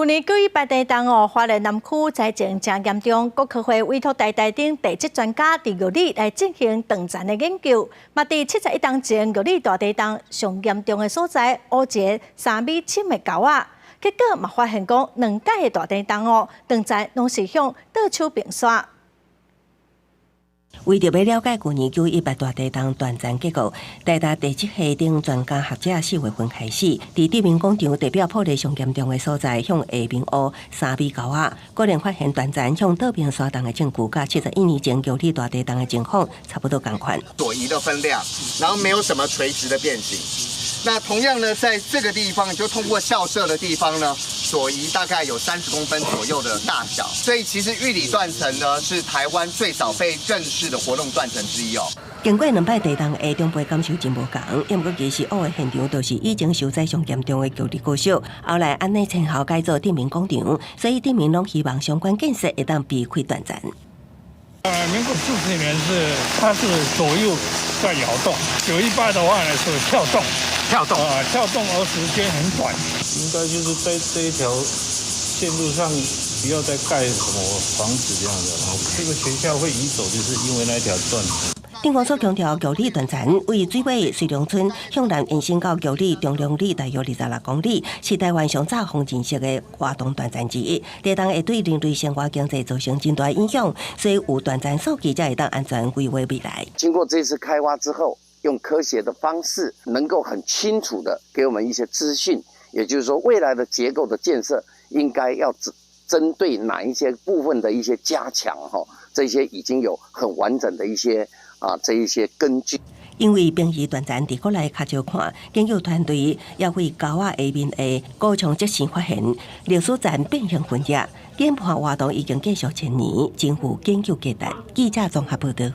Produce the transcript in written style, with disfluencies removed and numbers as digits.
去年9月8日当哦，花莲南区灾情正严重，国科会委托台大等地质专家伫玉里来进行断层的研究。嘛，伫71档前玉里大地震上严重的所在，乌一个3米深的沟仔，结果嘛发现讲2届的大地震哦，断层拢是向倒手并刷。 为着要了解去年9月8大地震断层结果，台大地质系等专家学者4月份开始，伫地面广场代表破裂上严重的所在向下面挖3米沟仔，果然发现断层向倒边刷动的证据，甲71年前玉里大地震的情况差不多同款。左移的分量，然后没有什么垂直的变形。 那同样呢，在这个地方就通过校舍的地方呢，左移大概有30公分左右的大小，所以其实玉里断层呢是台湾最早被认识的活动断层之一哦。经过2摆地震的中辈感受真无同，因为其实挖的现场都是以前受灾上严重的玉里高小，后来安内前后改造地面广场，所以地面拢希望相关建设会当避开断层。民国40年它是左右在摇动，918的话呢是跳动。 跳动而时间很短，应该就是在这一条线路上不要再盖什么房子这样的。这个学校会移走，就是因为那一条断层。警方所强调，玉里断层为水尾水龙村向南延伸到玉里中量里大约26公里，是台湾上早封建式的活动断层之一。地震会对人类生活经济造成真大影响，所以有断层数据才会当安全规划未来。经过这次开挖之后。 用科学的方式，能够很清楚的给我们一些资讯，也就是说，未来的结构的建设应该要针对哪一些部分的一些加强哈，这些已经有很完整的一些这一些根据。因为平移断层伫国内较少看，研究团队也为沟仔下面的高墙即时发现历史层变形分野，研判活动已经继续1000年，政府研究阶段。记者综合报道。